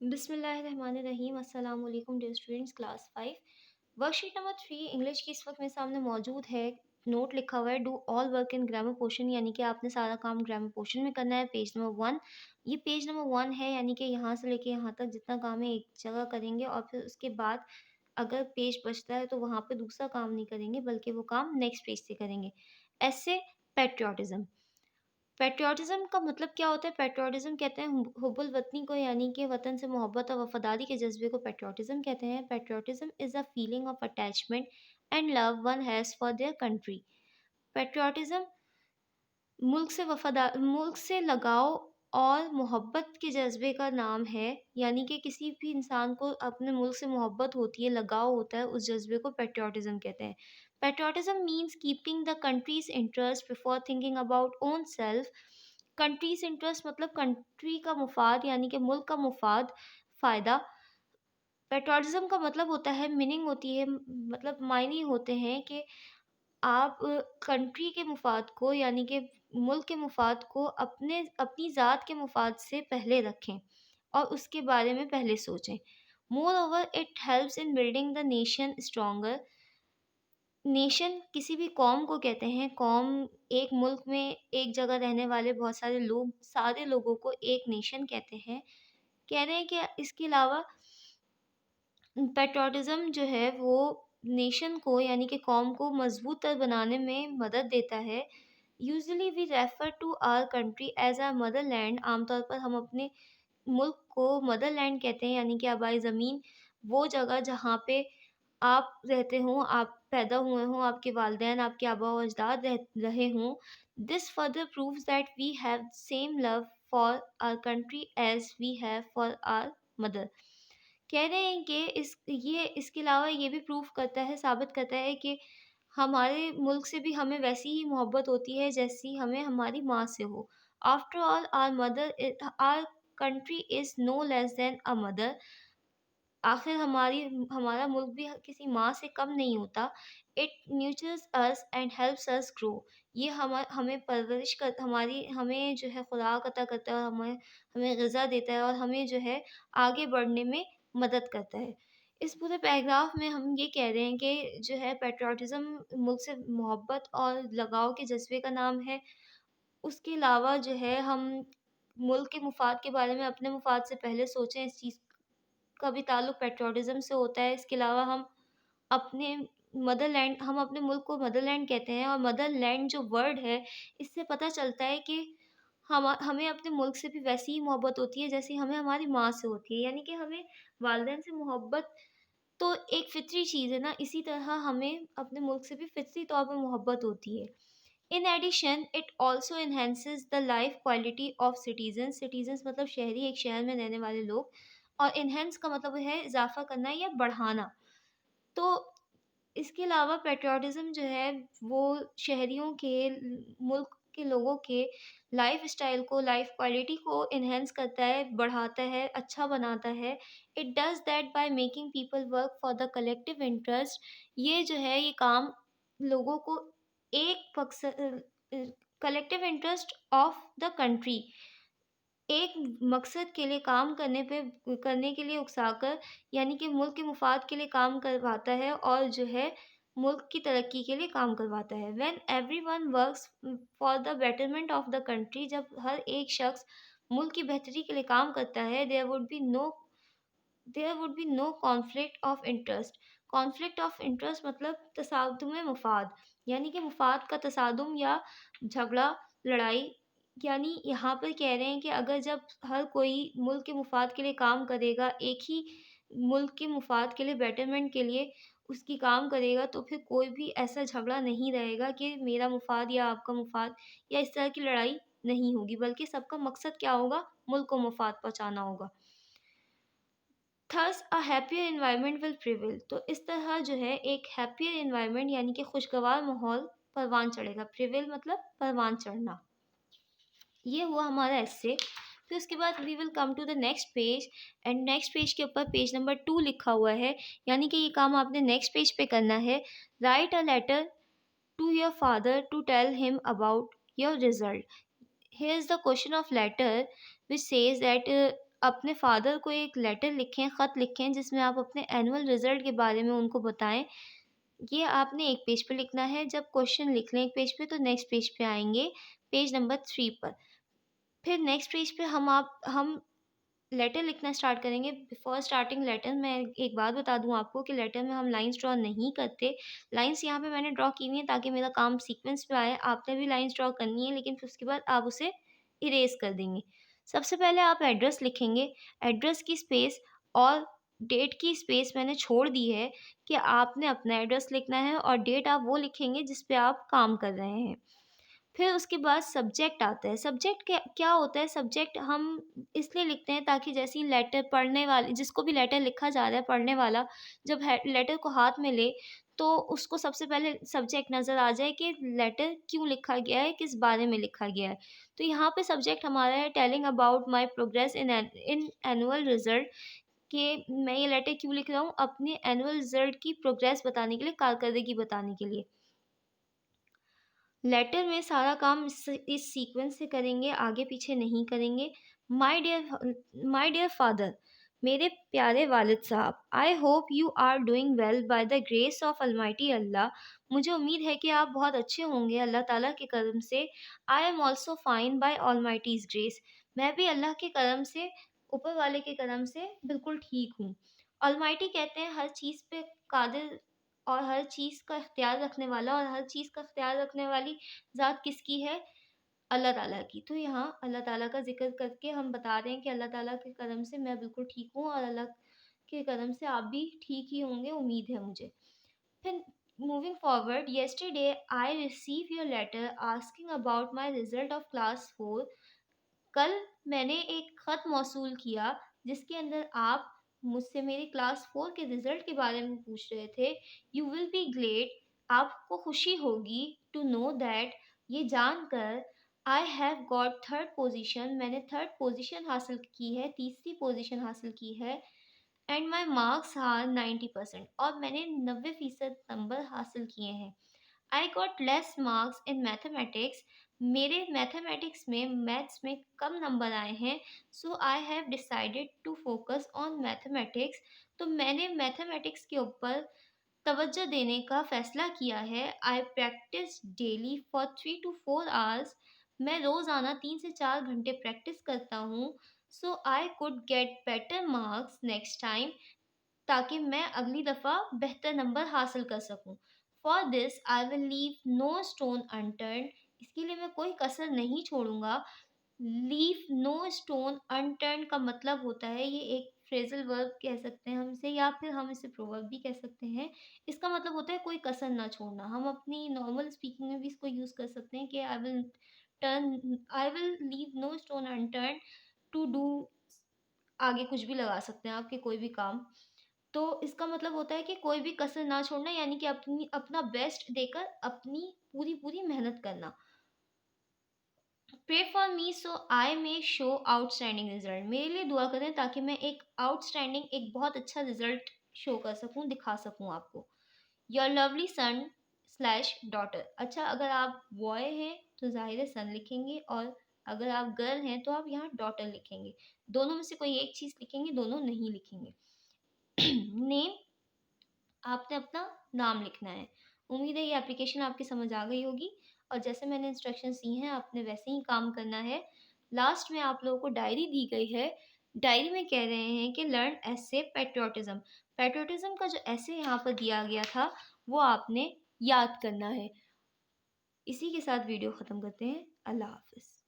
बिस्मिल्लाहिर्रहमानिर्रहीम अस्सलाम वालेकुम dear students class 5 worksheet number 3 English की इस वक्त मेरे सामने मौजूद है। नोट लिखा हुआ है do all work in grammar portion, यानी कि आपने सारा काम ग्रामर पोर्शन में करना है। पेज नंबर 1, ये पेज नंबर 1 है, यानी कि यहाँ से लेके यहाँ तक जितना काम है एक जगह करेंगे और फिर उसके बाद अगर पेज बचता है तो वहाँ पे दूसरा काम नहीं करेंगे बल्कि वो काम नेक्स्ट पेज से करेंगे। ऐसे पैट्रियोटिज्म, पैट्रियोटिज़्म का मतलब क्या होता है? पैट्रियोटिज़्म कहते हैं हुब्बुल वतनी को, यानी कि वतन से मोहब्बत और वफ़ादारी के जज़्बे को पैट्रियोटिज़्म कहते हैं। Patriotism is a feeling of attachment and love one has for their country. Patriotism मुल्क से लगाव और मोहब्बत के जज़्बे का नाम है, यानी कि किसी भी इंसान को अपने मुल्क से मोहब्बत होती है, लगाव होता है, उस जज़्बे को पैट्रियोटिज़्म कहते हैं। Patriotism means keeping the countries interest before thinking about own self. Countries interest मतलब कंट्री का मुफ़ाद, यानी कि मुल्क का मुफ़ाद, फ़ायदा। पैट्रियोटिज़्म का मतलब होता है, मीनिंग होती है, मतलब मायने होते हैं कि आप कंट्री के मुफ़ाद को, यानी कि मुल्क के मुफ़ाद को अपनी ज़ात के मुफ़ाद से पहले रखें और उसके बारे में पहले सोचें। Moreover it helps in building the nation stronger. Nation किसी भी कौम को कहते हैं। कौम एक मुल्क में एक जगह रहने वाले बहुत सारे लोग, सारे लोगों को एक नेशन कहते हैं। कह रहे हैं कि इसके अलावा पैट्रियोटिज़्म जो है वो नेशन को, यानी कि कौम को मज़बूत तर बनाने में मदद देता है। Usually we refer to our country as our motherland. आमतौर पर हम अपने मुल्क को मदरलैंड कहते हैं, यानी कि आबाई ज़मीन, वो जगह जहाँ पे आप रहते हों, आप पैदा हुए हों, आपके वालिदैन, आपके आबा व अजदाद रहे हों। This further proves that we have same love for our country as we have for our mother. कह रहे हैं कि इसके अलावा ये भी प्रूव करता है, साबित करता है कि हमारे मुल्क से भी हमें वैसी ही मोहब्बत होती है जैसी हमें हमारी माँ से हो। After all our country is no less than a mother. आखिर हमारा मुल्क भी किसी माँ से कम नहीं होता। It nurtures us and helps us grow. ये हमें परवरिश कर हमारी हमें जो है खुराक अता करता है और हमें हमें ग़िज़ा देता है और हमें जो है आगे बढ़ने में मदद करता है। इस पूरे पैराग्राफ में हम ये कह रहे हैं कि जो है पैट्रियोटिज़्म मुल्क से मोहब्बत और लगाव के जज़्बे का नाम है। उसके अलावा जो है हम मुल्क के मुफ़ाद के बारे में अपने मुफ़ाद से पहले सोचें, इस चीज़ का भी ताल्लुक पैट्रियोटिज़्म से होता है। इसके अलावा अपने हम अपने मुल्क को मदरलैंड कहते हैं और मदरलैंड जो वर्ड है, इससे पता चलता है कि हमें अपने मुल्क से भी वैसी ही मोहब्बत होती है जैसी हमें हमारी माँ से होती है। यानी कि हमें वालिदैन से मोहब्बत तो एक फ़ितरी चीज़ है ना, इसी तरह हमें अपने मुल्क से भी फ़ितरी तौर पे मोहब्बत होती है। In addition it also enhances the life quality of citizen. Citizens मतलब शहरी, एक शहर में रहने वाले लोग, और एनहांस का मतलब है इजाफा करना या बढ़ाना। तो इसके अलावा पैट्रियोटिज्म जो है वो शहरियों के मुल्क के लोगों के लाइफ स्टाइल को, लाइफ क्वालिटी को इन्हेंस करता है, बढ़ाता है, अच्छा बनाता है। It does that by making people work for the collective interest. ये जो है ये काम लोगों को एक collective interest of the country, एक मकसद के लिए काम करने के लिए उकसाकर, यानी कि मुल्क के मुफ़ाद के लिए काम करवाता है और जो है मुल्क की तरक्की के लिए काम करवाता है। When everyone works for the betterment of the country, जब हर एक शख्स मुल्क की बेहतरी के लिए काम करता है, there would be no conflict of interest. Conflict of interest मतलब तसादुम मुफ़ाद, यानी कि मुफ़ाद का तसादुम या झगड़ा, लड़ाई। यानी यहाँ पर कह रहे हैं कि अगर जब हर कोई मुल्क के मुफ़ाद के लिए काम करेगा, एक ही मुल्क के मुफ़ाद के लिए, बेटरमेंट के लिए उसकी काम करेगा, तो फिर कोई भी ऐसा झगड़ा नहीं रहेगा कि मेरा मुफ़ाद या आपका मुफ़ाद, या इस तरह की लड़ाई नहीं होगी, बल्कि सबका मकसद क्या होगा? मुल्क को मुफ़ाद पहुँचाना होगा। Thus a happier environment will prevail. तो इस तरह जो है एक हैप्पियर एनवायरनमेंट, यानी कि खुशगवार माहौल परवान चढ़ेगा। प्रिवेल मतलब परवान चढ़ना। ये हुआ हमारा एस्से। फिर उसके बाद we will come to the next page, and next page के ऊपर पेज नंबर 2 लिखा हुआ है, यानी कि ये काम आपने नेक्स्ट पेज पे करना है। Write a letter to your father to tell him about your result. Here is the question of letter which says that अपने फ़ादर को एक लेटर लिखें, ख़त लिखें जिसमें आप अपने एनुअल रिज़ल्ट के बारे में उनको बताएँ। ये आपने एक पेज पे लिखना है, जब क्वेश्चन लिख लें एक पेज पे तो नेक्स्ट पेज पे आएँगे, पेज नंबर 3 पर। फिर नेक्स्ट पेज पे हम लेटर लिखना स्टार्ट करेंगे। बिफोर स्टार्टिंग लेटर मैं एक बात बता दूँ आपको कि लेटर में हम लाइन्स ड्रॉ नहीं करते। लाइन्स यहाँ पे मैंने ड्रॉ की हुई हैं ताकि मेरा काम सीक्वेंस में आए। आपने भी लाइन्स ड्रॉ करनी है लेकिन फिर उसके बाद आप उसे इरेज़ कर देंगे। सबसे पहले आप एड्रेस लिखेंगे, एड्रेस की स्पेस और डेट की स्पेस मैंने छोड़ दी है कि आपने अपना एड्रेस लिखना है और डेट आप वो लिखेंगे जिस पे आप काम कर रहे हैं। फिर उसके बाद सब्जेक्ट आता है। सब्जेक्ट क्या क्या होता है? सब्जेक्ट हम इसलिए लिखते हैं ताकि जैसे ही लेटर पढ़ने वाले जिसको भी लेटर लिखा जा रहा है पढ़ने वाला जब है लेटर को हाथ में ले तो उसको सबसे पहले सब्जेक्ट नज़र आ जाए कि लेटर क्यों लिखा गया है, किस बारे में लिखा गया है। तो यहाँ पे सब्जेक्ट हमारा है telling about my progress in annual result कि मैं ये लेटर क्यों लिख रहा हूँ? अपने एनुअल रिज़ल्ट की प्रोग्रेस बताने के लिए, कारकर्दगी बताने के लिए। लेटर में सारा काम इस सीक्वेंस से करेंगे, आगे-पीछे नहीं करेंगे। माय डियर फादर, मेरे प्यारे वालिद साहब, I hope you are doing well by the grace of almighty Allah. मुझे उम्मीद है कि आप बहुत अच्छे होंगे अल्लाह ताला के करम से। I am also fine by almighty's grace. मैं भी अल्लाह के करम से, ऊपर वाले के करम से बिल्कुल ठीक हूँ। ऑलमाइटी कहते हैं हर चीज़ पे कादिर और हर चीज़ का इख्तियार रखने वाला, और हर चीज़ का इख्तियार रखने वाली ज़ात किसकी है? अल्लाह ताला की। तो यहाँ अल्लाह ताला का ज़िक्र करके हम बता रहे हैं कि अल्लाह ताला के करम से मैं बिल्कुल ठीक हूँ और अल्लाह के करम से आप भी ठीक ही होंगे, उम्मीद है मुझे। फिर moving forward, yesterday I receive your letter asking about my result of class 4। कल मैंने एक ख़त मौसूल किया जिसके अंदर आप मुझसे मेरी क्लास 4 के रिज़ल्ट के बारे में पूछ रहे थे। यू विल बी ग्लेड, आपको खुशी होगी टू नो दैट, ये जानकर I have got third position, मैंने थर्ड पोज़ीशन हासिल की है, तीसरी पोज़ीशन हासिल की है। एंड माय मार्क्स आर 90% और मैंने 90% नंबर हासिल किए हैं। I got less marks in mathematics, मेरे मैथमेटिक्स में मैथ्स में कम नंबर आए हैं। So I have decided to focus on mathematics, तो मैंने मैथमेटिक्स के ऊपर तवज्जो देने का फ़ैसला किया है। I practice daily for 3 to 4 hours, मैं रोज़ाना 3 से 4 घंटे प्रैक्टिस करता हूँ। So I could get better marks next time, ताकि मैं अगली दफ़ा बेहतर नंबर हासिल कर सकूँ। For this I will leave no stone unturned, इसके लिए मैं कोई कसर नहीं छोड़ूँगा। लीव नो स्टोन अनटर्न्ड का मतलब होता है, ये एक फ्रेज़ल वर्ब कह सकते हैं हम इसे, या फिर हम इसे प्रोवर्ब भी कह सकते हैं। इसका मतलब होता है कोई कसर ना छोड़ना। हम अपनी नॉर्मल स्पीकिंग में भी इसको यूज़ कर सकते हैं कि I will leave no stone unturned to do, आगे कुछ भी लगा सकते हैं आप कि कोई भी काम। तो इसका मतलब होता है कि कोई भी कसर ना छोड़ना, यानी कि अपना बेस्ट देकर अपनी पूरी मेहनत करना। Pray for me so I may show outstanding result, मेरे लिए दुआ करें ताकि मैं एक आउटस्टैंडिंग, एक बहुत अच्छा रिजल्ट शो कर सकूं, दिखा सकूं आपको। Your lovely son slash daughter, अच्छा अगर आप बॉय हैं तो जाहिर है सन लिखेंगे, और अगर आप गर्ल हैं तो आप यहाँ डॉटर लिखेंगे। दोनों में से कोई एक चीज़ लिखेंगे, दोनों नहीं लिखेंगे। नेम, आपने अपना नाम लिखना है। उम्मीद है ये एप्लीकेशन आपकी समझ आ गई होगी, और जैसे मैंने इंस्ट्रक्शंस दी हैं आपने वैसे ही काम करना है। लास्ट में आप लोगों को डायरी दी गई है। डायरी में कह रहे हैं कि लर्न एसे पैट्रियोटिज़्म। पैट्रियोटिज़्म का जो एसे यहाँ पर दिया गया था वो आपने याद करना है। इसी के साथ वीडियो ख़त्म करते हैं। अल्लाह हाफ़िज़।